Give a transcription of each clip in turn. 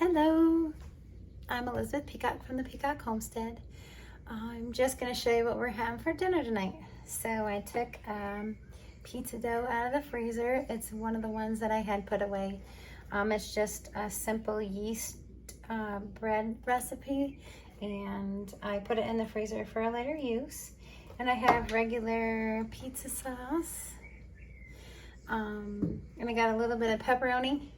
Hello, I'm Elizabeth Peacock from the Peacock Homestead. I'm just going to show you what we're having for dinner tonight. So I took pizza dough out of the freezer. It's one of the ones that I had put away. It's just a simple yeast bread recipe, and I put it in the freezer for a later use. And I have regular pizza sauce, and I got a little bit of pepperoni.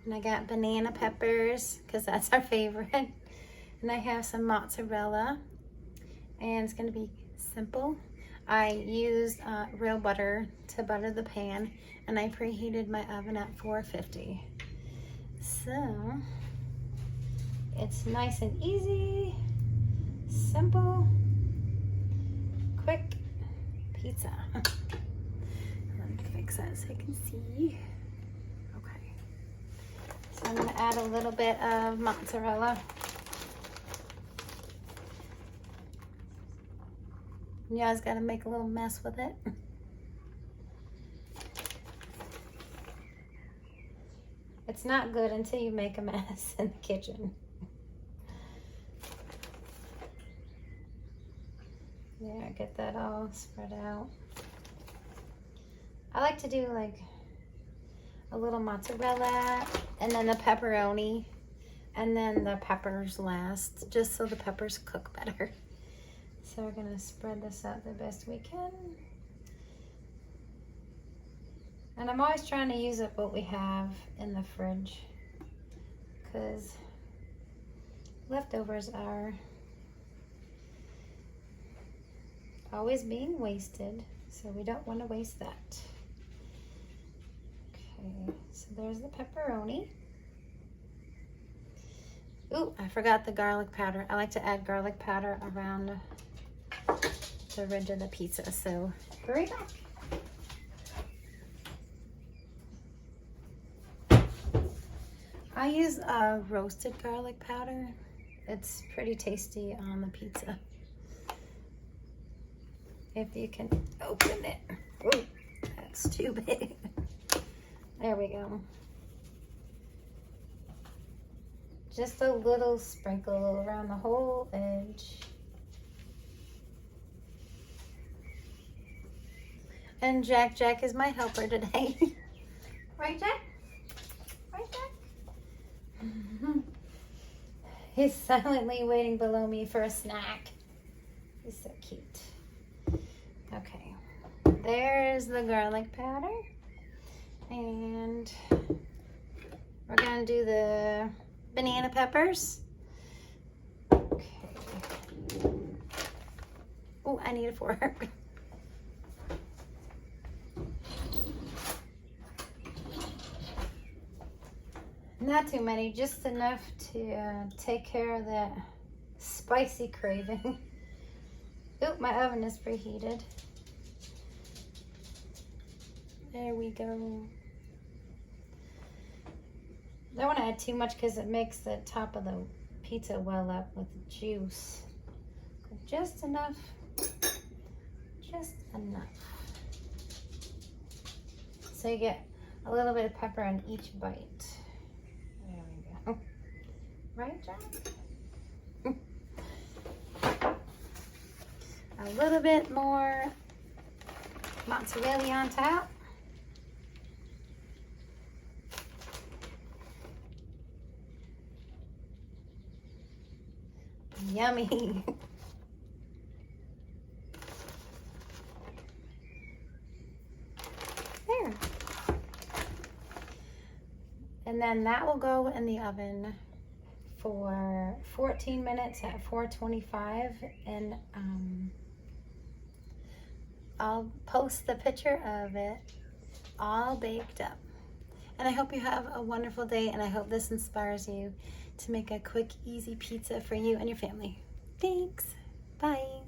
And I got banana peppers because that's our favorite. And I have some mozzarella, and it's going to be simple. I used real butter to butter the pan, and I preheated my oven at 450. So it's nice and easy, simple, quick pizza. Let me fix that so you can see. So I'm going to add a little bit of mozzarella. You guys got to make a little mess with it. It's not good until you make a mess in the kitchen. There, get that all spread out. I like to do like a little mozzarella, and then the pepperoni, and then the peppers last, just so the peppers cook better. So we're gonna spread this out the best we can. And I'm always trying to use up what we have in the fridge, because leftovers are always being wasted, so we don't want to waste that. Okay, so there's the pepperoni. Ooh, I forgot the garlic powder. I like to add garlic powder around the ridge of the pizza, so be right back. I use roasted garlic powder. It's pretty tasty on the pizza. If you can open it. Ooh, that's too big. There we go. Just a little sprinkle around the whole edge. And Jack is my helper today. Right, Jack? Right, Jack? He's silently waiting below me for a snack. He's so cute. Okay, there's the garlic powder. And we're gonna do the banana peppers. Okay. Oh, I need a fork. Not too many, just enough to take care of that spicy craving. Oop, my oven is preheated. There we go. Don't want to add too much because it makes the top of the pizza well up with juice. Just enough. Just enough. So you get a little bit of pepper on each bite. There we go. Right, John? A little bit more mozzarella on top. Yummy. There. And then that will go in the oven for 14 minutes at 425, and I'll post the picture of it all baked up. And I hope you have a wonderful day, and I hope this inspires you to make a quick, easy pizza for you and your family. Thanks. Bye.